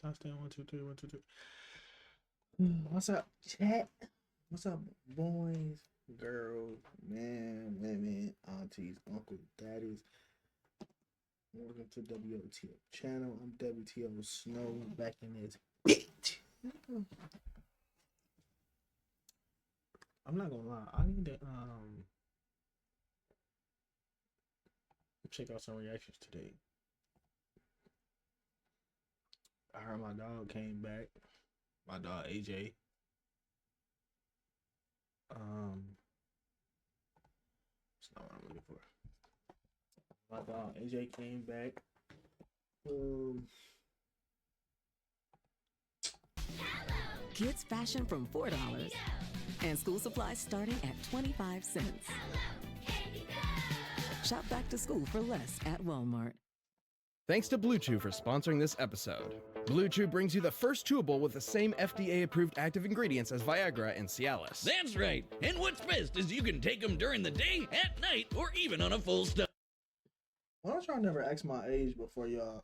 Stop staying 1, 2, 3, 1, 2, 3. What's up, chat? What's up, boys, girls, man, women, aunties, uncles, daddies? Welcome to WTO channel. I'm WTO Snow back in this bitch. I'm not gonna lie. I need to check out some reactions today. I heard my dog came back. My dog AJ. It's not what I'm looking for. My dog AJ came back. Kids fashion from $4 and school supplies starting at 25 cents. Shop back to school for less at Walmart. Thanks to Blue Chew for sponsoring this episode. Blue Chew brings you the first chewable with the same FDA-approved active ingredients as Viagra and Cialis. That's right. And what's best is you can take them during the day, at night, or even on a full stomach. Why don't y'all never ask my age before y'all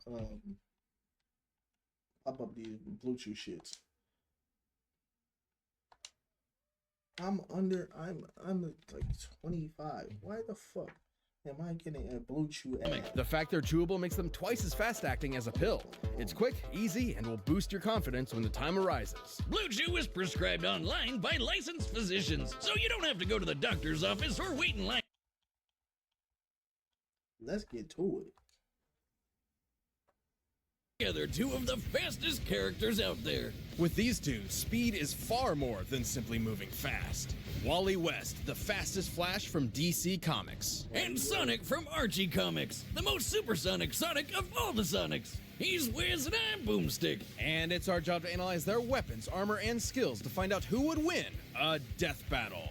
pop up these Blue Chew shits? I'm like 25. Why the fuck am I getting a Blue Chew ad? The fact they're chewable makes them twice as fast-acting as a pill. It's quick, easy, and will boost your confidence when the time arises. Blue Chew is prescribed online by licensed physicians, so you don't have to go to the doctor's office or wait in line. Let's get to it. Together, two of the fastest characters out there. With these two, speed is far more than simply moving fast. Wally West, the fastest Flash from DC Comics. And Sonic from Archie Comics, the most supersonic Sonic of all the Sonics. He's Wiz and I'm Boomstick. And it's our job to analyze their weapons, armor, and skills to find out who would win a death battle.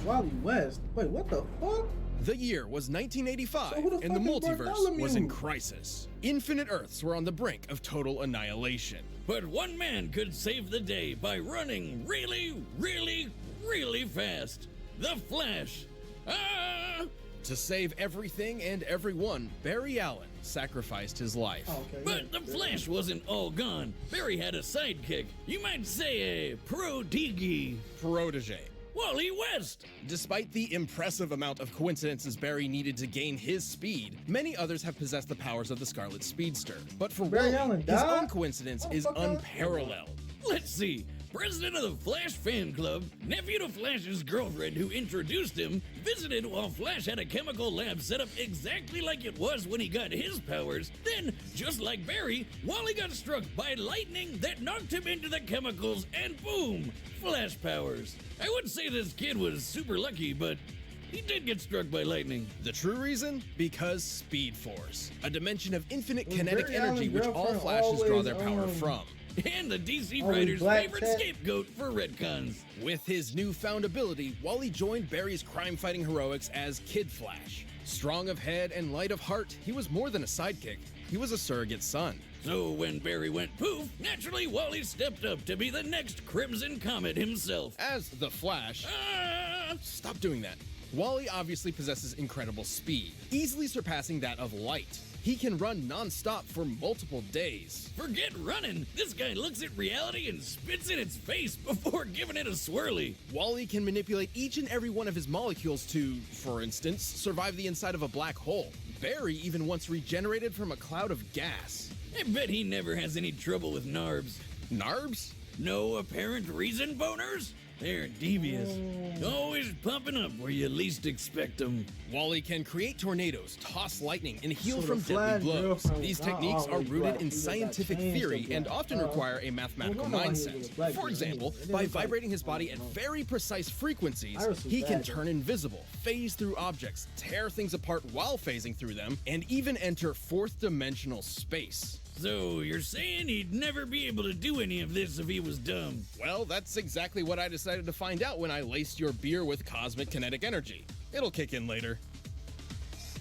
Wally West? Wait, what the fuck? The year was 1985, So who the and the fuck is multiverse Bartholomew? was in crisis. Infinite Earths were on the brink of total annihilation. But one man could save the day by running really, really, really fast. The Flash. Ah! To save everything and everyone, Barry Allen sacrificed his life. Oh, okay. But the Flash wasn't all gone. Barry had a sidekick. You might say a protege. Protege. Wally West. Despite the impressive amount of coincidences Barry needed to gain his speed, many others have possessed the powers of the Scarlet Speedster. But for Barry Wally, Allen his died? own coincidence is Motherfucker. unparalleled. Let's see. President of the Flash fan club, nephew to Flash's girlfriend who introduced him, visited while Flash had a chemical lab set up exactly like it was when he got his powers. Then, just like Barry, Wally got struck by lightning that knocked him into the chemicals and boom, Flash powers. I would say this kid was super lucky, but he did get struck by lightning. The true reason? Because Speed Force, a dimension of infinite Was kinetic Barry energy Allen's which all girlfriend Flashes draw their always, power from. And the DC Oh, writer's Black favorite Cat? scapegoat for retcons. With his newfound ability, Wally joined Barry's crime-fighting heroics as Kid Flash. Strong of head and light of heart, he was more than a sidekick. He was a surrogate son. So when Barry went poof, naturally Wally stepped up to be the next Crimson Comet himself. As the Flash, Ah! stop doing that. Wally obviously possesses incredible speed, easily surpassing that of light. He can run non-stop for multiple days. Forget running. This guy looks at reality and spits in its face before giving it a swirly. Wally can manipulate each and every one of his molecules to, for instance, survive the inside of a black hole. Barry even once regenerated from a cloud of gas. I bet he never has any trouble with NARBs. Narbs? No apparent reason boners? They're devious. Always pumping up where you least expect them. Wally can create tornadoes, toss lightning, and heal So from the deadly Flash blows. girlfriend These was not techniques are always rooted black. in She just got scientific changed to theory and black. often require a mathematical Well, no, he was mindset. black For to example, me. It by didn't like- vibrating his body at very precise frequencies, Iris was he can bad. turn invisible, phase through objects, tear things apart while phasing through them, and even enter fourth dimensional space. So you're saying he'd never be able to do any of this if he was dumb? Well, that's exactly what I decided to find out when I laced your beer with cosmic kinetic energy. It'll kick in later.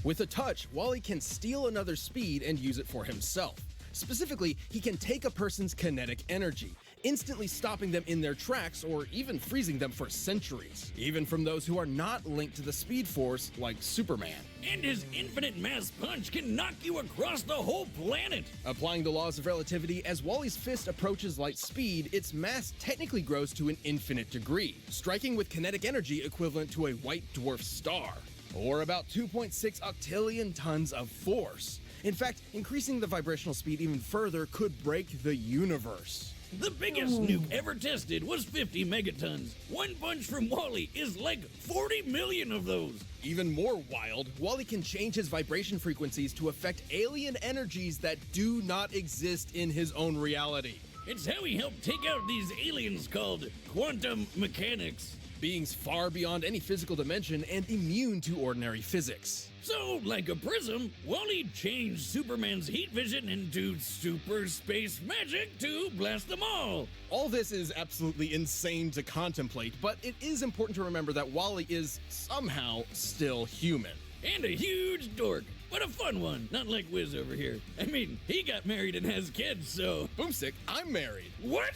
With a touch, Wally can steal another's speed and use it for himself. Specifically, he can take a person's kinetic energy, instantly stopping them in their tracks or even freezing them for centuries, even from those who are not linked to the Speed Force like Superman. And his infinite mass punch can knock you across the whole planet. Applying the laws of relativity, as Wally's fist approaches light speed, its mass technically grows to an infinite degree, striking with kinetic energy equivalent to a white dwarf star, or about 2.6 octillion tons of force. In fact, increasing the vibrational speed even further could break the universe. The biggest nuke ever tested was 50 megatons. One punch from Wally is like 40 million of those. Even more wild, Wally can change his vibration frequencies to affect alien energies that do not exist in his own reality. It's how he helped take out these aliens called quantum mechanics. Beings far beyond any physical dimension and immune to ordinary physics. So, like a prism, Wally changed Superman's heat vision into super space magic to blast them all. All this is absolutely insane to contemplate, but it is important to remember that Wally is somehow still human. And a huge dork, but a fun one, not like Wiz over here. I mean, he got married and has kids, so... Boomstick, I'm married. What?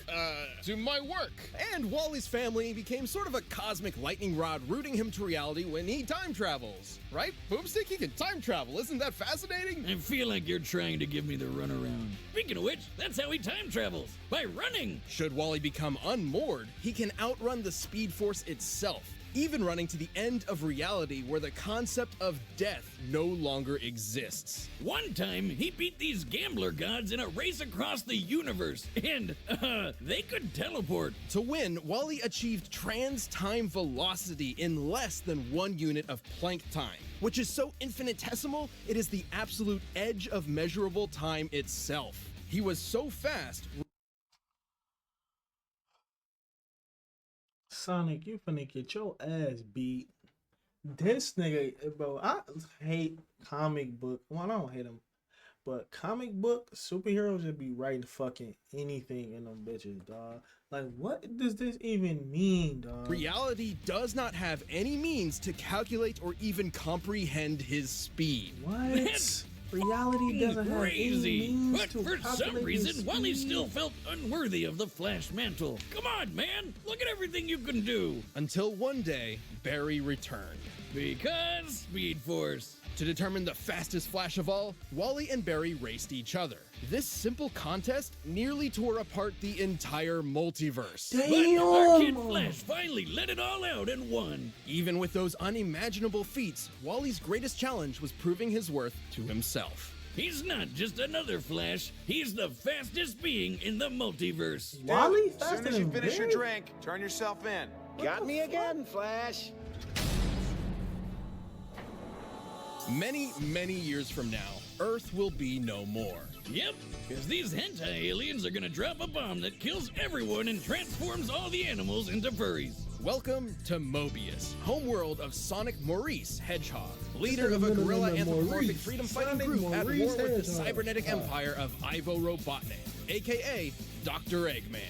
To my work. And Wally's family became sort of a cosmic lightning rod rooting him to reality when he time travels. Right? Boomstick, he can time travel. Isn't that fascinating? I feel like you're trying to give me the runaround. Speaking of which, that's how he time travels, by running. Should Wally become unmoored, he can outrun the Speed Force itself, even running to the end of reality where the concept of death no longer exists. One time, he beat these gambler gods in a race across the universe, and, they could teleport. To win, Wally achieved trans-time velocity in less than 1 unit of Planck time, which is so infinitesimal, it is the absolute edge of measurable time itself. He was so fast... Sonic, you finna get your ass beat. This nigga, bro, I hate comic book. Well, I don't hate them, but comic book superheroes should be writing fucking anything in them bitches, dog. Like, what does this even mean, dog? Reality does not have any means to calculate or even comprehend his speed. What? That's Reality doesn't have any crazy. means But to for some calculate reason, his Wally speed. still felt unworthy of the Flash mantle. Come on, man. Look at everything you can do. Until one day, Barry returned. Because Speed Force. To determine the fastest Flash of all, Wally and Barry raced each other. This simple contest nearly tore apart the entire multiverse. But our kid Flash finally let it all out and won. Even with those unimaginable feats, Wally's greatest challenge was proving his worth to himself. He's not just another Flash, he's the fastest being in the multiverse. Wally As soon faster as you than finish your Barry? drink, turn yourself in. Got me again, Flash. Many, many years from now, Earth will be no more. Yep, because these hentai aliens are gonna drop a bomb that kills everyone and transforms all the animals into furries. Welcome to Mobius, homeworld of Sonic Maurice Hedgehog, leader of a No, guerrilla Maurice. anthropomorphic freedom-fighting Sonic group at Maurice war with the Hedgehog. cybernetic empire of Ivo Robotnik, aka Dr. Eggman.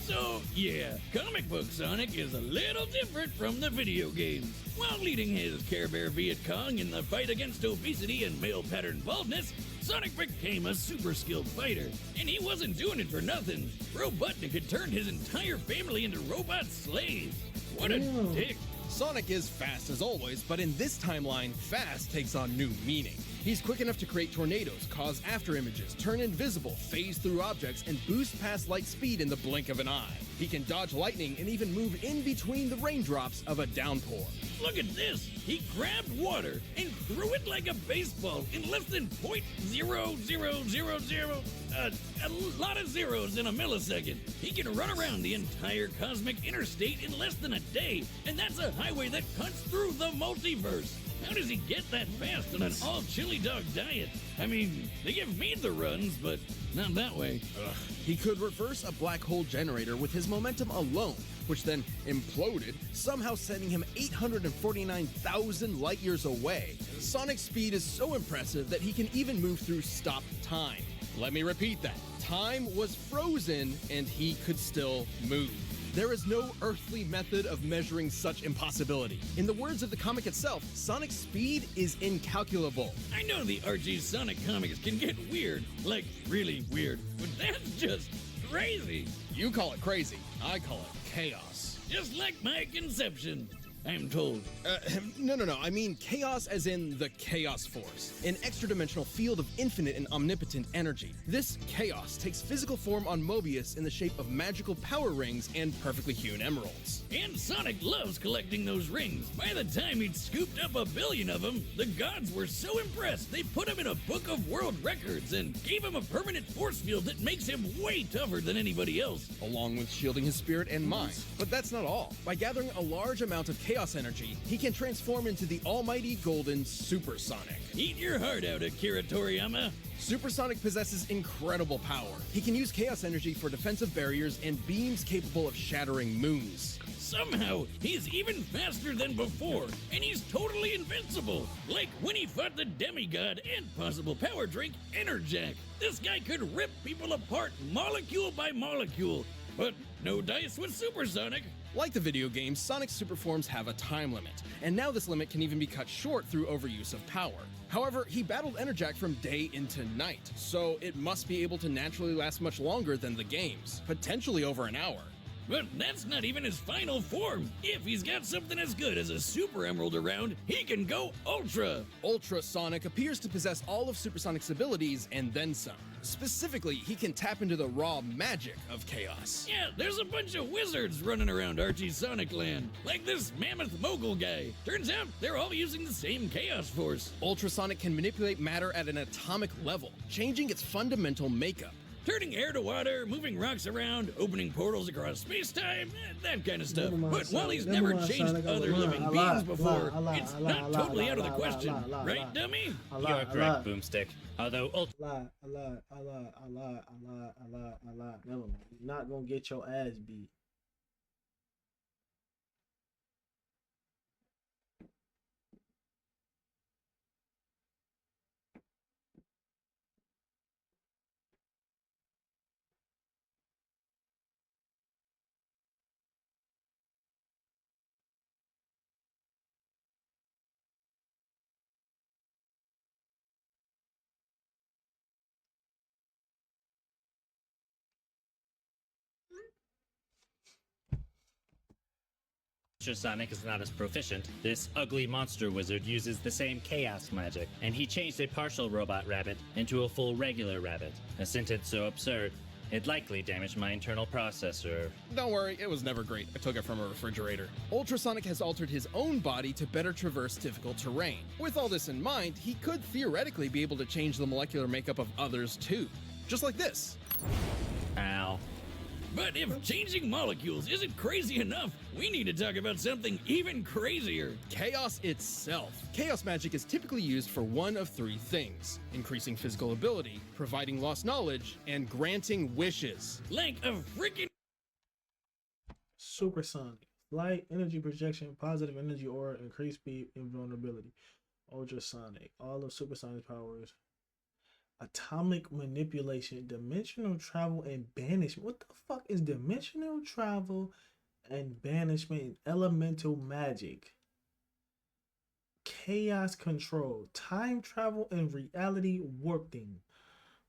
So, yeah, comic book Sonic is a little different from the video games. While leading his Care Bear Viet Cong in the fight against obesity and male pattern baldness, Sonic became a super skilled fighter. And he wasn't doing it for nothing. Robotnik had turned his entire family into robot slaves. What a Damn. dick. Sonic is fast as always, but in this timeline, fast takes on new meaning. He's quick enough to create tornadoes, cause after images, turn invisible, phase through objects, and boost past light speed in the blink of an eye. He can dodge lightning and even move in between the raindrops of a downpour. Look at this. He grabbed water and threw it like a baseball in less than .0000. A lot of zeros in a millisecond. He can run around the entire cosmic interstate in less than a day, and that's a highway that cuts through the multiverse. How does he get that fast on an all chili dog diet? I mean, they give me the runs, but not that way. He could reverse a black hole generator with his momentum alone, which then imploded, somehow sending him 849,000 light years away. Sonic's speed is so impressive that he can even move through stopped time. Let me repeat that. Time was frozen and he could still move. There is no earthly method of measuring such impossibility. In the words of the comic itself, Sonic's speed is incalculable. I know the Archie Sonic comics can get weird, like really weird, but that's just crazy. You call it crazy, I call it chaos. Just like my conception, I'm told. No. I mean chaos as in the Chaos Force, an extra-dimensional field of infinite and omnipotent energy. This chaos takes physical form on Mobius in the shape of magical power rings and perfectly hewn emeralds. And Sonic loves collecting those rings. By the time he'd scooped up 1 billion of them, the gods were so impressed they put him in a book of world records and gave him a permanent force field that makes him way tougher than anybody else. Along with shielding his spirit and mind. But that's not all. By gathering a large amount of chaos energy, he can transform into the almighty golden Super Sonic. Eat your heart out, Akira Toriyama. Super Sonic possesses incredible power. He can use chaos energy for defensive barriers and beams capable of shattering moons. Somehow, he's even faster than before, and he's totally invincible. Like when he fought the demigod and possible power drink, Enerjack. This guy could rip people apart molecule by molecule. But no dice with Super Sonic. Like the video game, Sonic's super forms have a time limit, and now this limit can even be cut short through overuse of power. However, he battled Enerjack from day into night, so it must be able to naturally last much longer than the games, potentially over an hour. But that's not even his final form. If he's got something as good as a Super Emerald around, he can go Ultra. Ultra Sonic appears to possess all of Super Sonic's abilities and then some. Specifically, he can tap into the raw magic of chaos. Yeah, there's a bunch of wizards running around Archie Sonic Land, like this Mammoth Mogul guy. Turns out they're all using the same Chaos Force. Ultra Sonic can manipulate matter at an atomic level, changing its fundamental makeup. Turning air to water, moving rocks around, opening portals across space-time, that kind of stuff. But while he's never changed other living beings before, it's not totally out of the question. Right, dummy? You're correct, Boomstick. Although Never mind. You're not gonna get your ass beat. Ultra Sonic is not as proficient, this ugly monster wizard uses the same chaos magic, and he changed a partial robot rabbit into a full regular rabbit. A sentence so absurd, it likely damaged my internal processor. Don't worry, it was never great. I took it from a refrigerator. Ultra Sonic has altered his own body to better traverse difficult terrain. With all this in mind, he could theoretically be able to change the molecular makeup of others too. Just like this. Ow. But if changing molecules isn't crazy enough, we need to talk about something even crazier. Chaos itself. Chaos magic is typically used for one of three things: increasing physical ability, providing lost knowledge, and granting wishes. Like a freaking Supersonic. Light, energy projection, positive energy aura, increased speed, invulnerability. Ultrasonic. All of Supersonic's powers. Atomic manipulation, dimensional travel, and banishment. What the fuck is dimensional travel and banishment and elemental magic? Chaos control, time travel, and reality warping.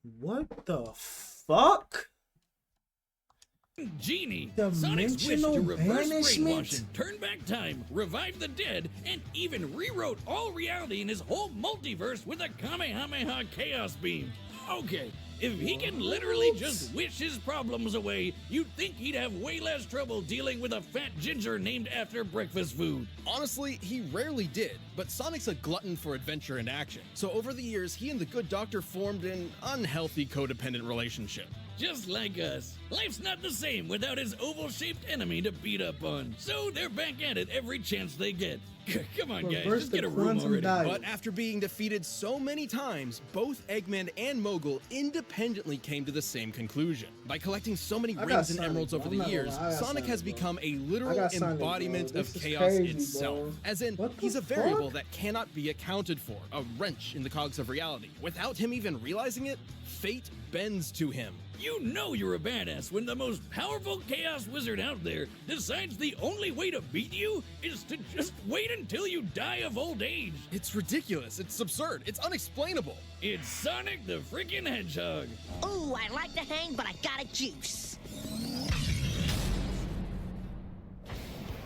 What the fuck? Genie, Sonic's wish to Dimensional reverse banishment? brainwashing, turn back time, revive the dead, and even rewrote all reality in his whole multiverse with a Kamehameha Chaos Beam. Okay, if he can literally just wish his problems away, you'd think he'd have way less trouble dealing with a fat ginger named after breakfast food. Honestly, he rarely did, but Sonic's a glutton for adventure and action. So over the years, he and the Good Doctor formed an unhealthy codependent relationship. Just like us. Life's not the same without his oval-shaped enemy to beat up on. So they're back at it every chance they get. Come on, guys, Reverse just the get a room quantum already. dial. But after being defeated so many times, both Eggman and Mogul independently came to the same conclusion. By collecting so many I got rings and Sonic, emeralds bro. over I'm the not years, gonna lie, I got Sonic Sonic, has bro. become a I literal got Sonic, bro. embodiment This of is chaos crazy, itself. bro. As in, What the he's a variable fuck? that cannot be accounted for, a wrench in the cogs of reality. Without him even realizing it, fate bends to him. You know you're a badass ass when the most powerful Chaos Wizard out there decides the only way to beat you is to just wait until you die of old age. It's ridiculous. It's absurd. It's unexplainable. It's Sonic the freaking Hedgehog. Ooh, I like to hang, but I got a juice.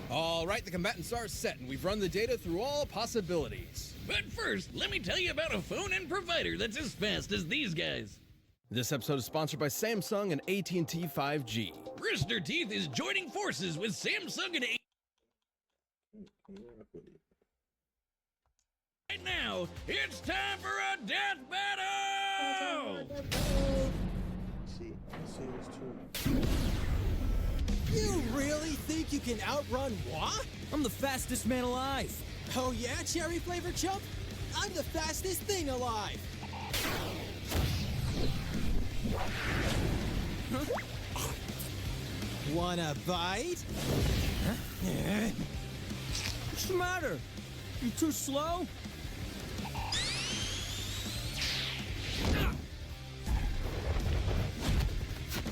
All right, the combatant star is set, and we've run the data through all possibilities. But first, let me tell you about a phone and provider that's as fast as these guys. This episode is sponsored by Samsung and AT&T 5G. Rooster Teeth is joining forces with Samsung and Right now, it's time for a death battle! See this too. You really think you can outrun what? I'm the fastest man alive. Oh yeah, cherry flavored chump? I'm the fastest thing alive. Huh? Wanna bite? What's the matter? You too slow?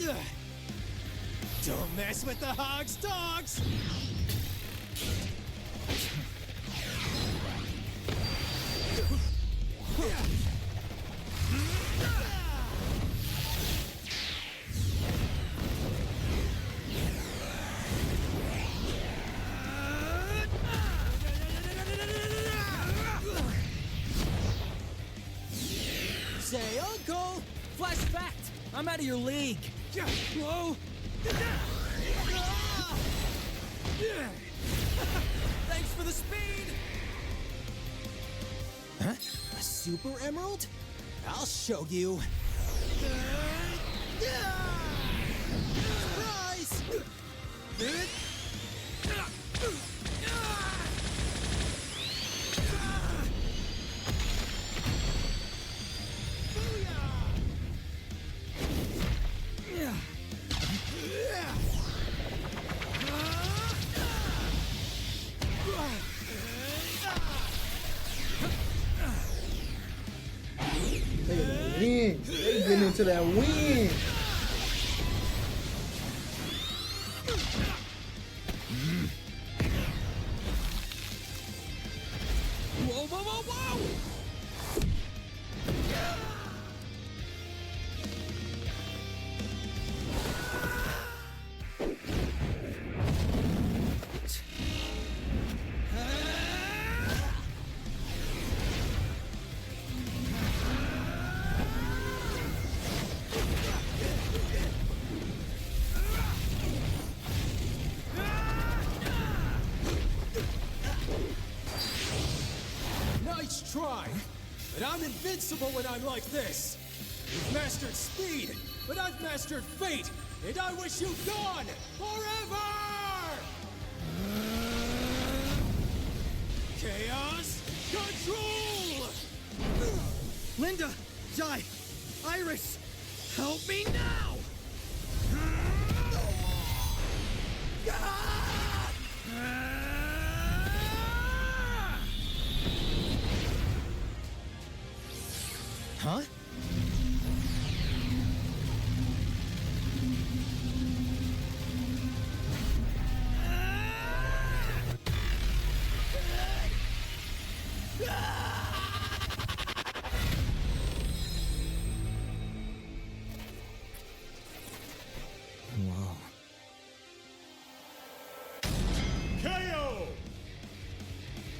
Ugh. Don't mess with the hog's dogs! Say, Uncle! Flash fact! I'm out of your league. Whoa! Thanks for the speed! Huh? A super emerald? I'll show you. Surprise! Win. They getting into that win. Whoa, whoa, whoa, whoa! Nice try! But I'm invincible when I'm like this! You've mastered speed, but I've mastered fate! And I wish you gone! Forever! Chaos Control! Linda! Jai! Iris! Help me now! Huh? Whoa. KO!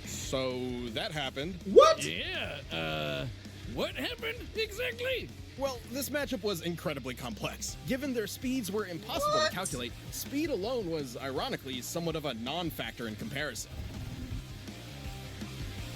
So that happened. What? Yeah, what happened exactly? Well, this matchup was incredibly complex. Given their speeds were impossible to calculate, speed alone was, ironically, somewhat of a non-factor in comparison.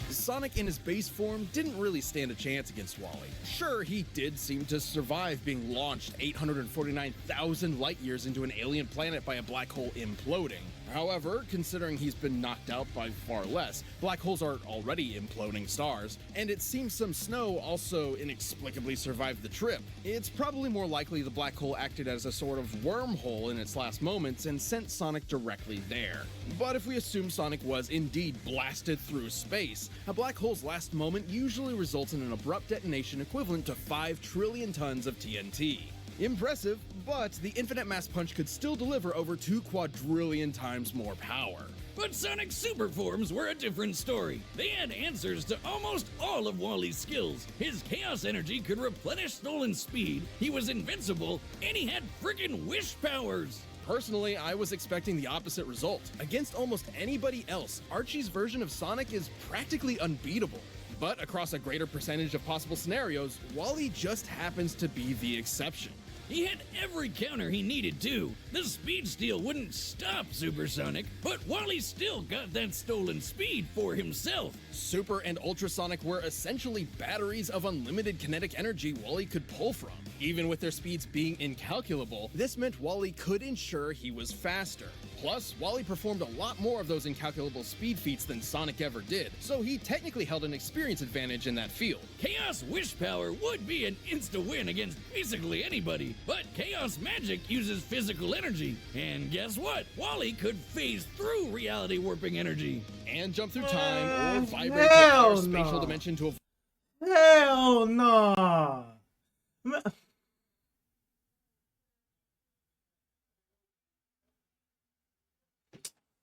Sonic in his base form didn't really stand a chance against Wally. Sure, he did seem to survive being launched 849,000 light years into an alien planet by a black hole imploding. However, considering he's been knocked out by far less, black holes are already imploding stars, and it seems some snow also inexplicably survived the trip. It's probably more likely the black hole acted as a sort of wormhole in its last moments and sent Sonic directly there. But if we assume Sonic was indeed blasted through space, a black hole's last moment usually results in an abrupt detonation equivalent to 5 trillion tons of TNT. Impressive, but the Infinite Mass Punch could still deliver over 2 quadrillion times more power. But Sonic's super forms were a different story. They had answers to almost all of Wally's skills. His Chaos Energy could replenish stolen speed, he was invincible, and he had friggin' wish powers. Personally, I was expecting the opposite result. Against almost anybody else, Archie's version of Sonic is practically unbeatable. But across a greater percentage of possible scenarios, Wally just happens to be the exception. He had every counter he needed to. The speed steal wouldn't stop Supersonic, but Wally still got that stolen speed for himself. Super and Ultrasonic were essentially batteries of unlimited kinetic energy Wally could pull from. Even with their speeds being incalculable, this meant Wally could ensure he was faster. Plus, Wally performed a lot more of those incalculable speed feats than Sonic ever did, so he technically held an experience advantage in that field. Chaos Wish Power would be an insta-win against basically anybody, but Chaos Magic uses physical energy. And guess what? Wally could phase through reality warping energy. And jump through time or vibrate to a higher spatial dimension to avoid. Hell no.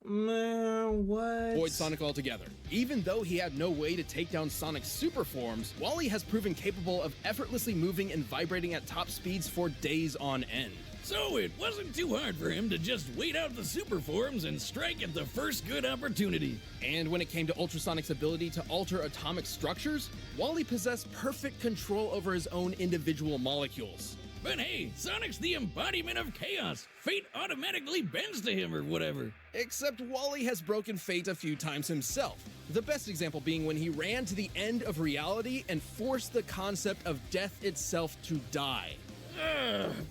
Man, what? Avoid Sonic altogether. Even though he had no way to take down Sonic's super forms, Wally has proven capable of effortlessly moving and vibrating at top speeds for days on end. So it wasn't too hard for him to just wait out the super forms and strike at the first good opportunity. And when it came to Ultrasonic's ability to alter atomic structures, Wally possessed perfect control over his own individual molecules. But hey, Sonic's the embodiment of chaos. Fate automatically bends to him or whatever. Except Wally has broken fate a few times himself. The best example being when he ran to the end of reality and forced the concept of death itself to die.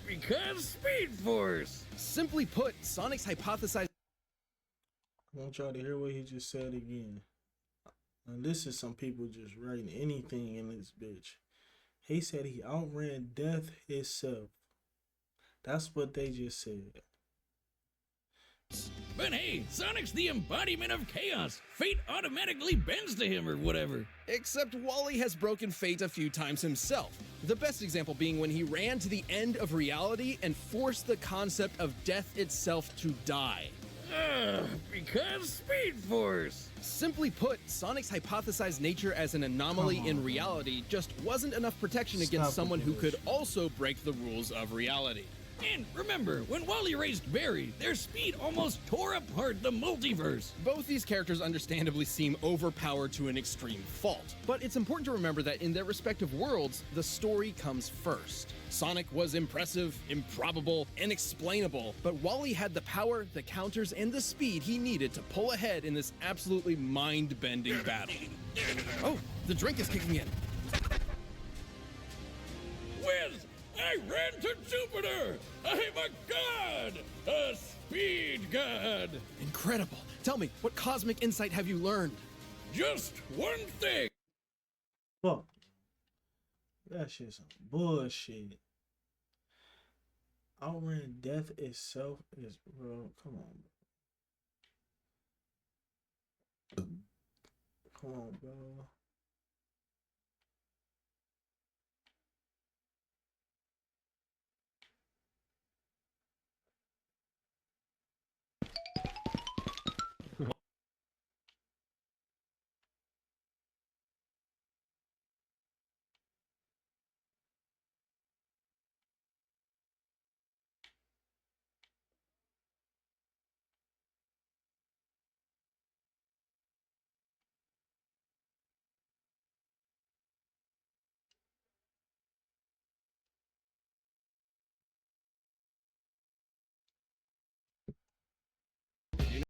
Because Speed Force. Simply put, Sonic's hypothesized. I want y'all to hear what he just said again. And this is some people just writing anything in this bitch. He said he outran death itself. That's what they just said. But hey, Sonic's the embodiment of chaos. Fate automatically bends to him or whatever. Except Wally has broken fate a few times himself. The best example being when he ran to the end of reality and forced the concept of death itself to die. Because Speed Force. Simply put, Sonic's hypothesized nature as an anomaly in reality just wasn't enough protection against someone who could also break the rules of reality. And remember, when Wally raced Barry, their speed almost tore apart the multiverse. Both these characters understandably seem overpowered to an extreme fault, but it's important to remember that in their respective worlds, the story comes first. Sonic was impressive, improbable, inexplainable, but Wally had the power, the counters, and the speed he needed to pull ahead in this absolutely mind-bending battle. Oh, the drink is kicking in. Whiz! I ran to Jupiter! I'm a god! A speed god! Incredible. Tell me, what cosmic insight have you learned? Just one thing! Fuck. That shit's some bullshit. Outran death itself is, bro, come on. Come on, bro.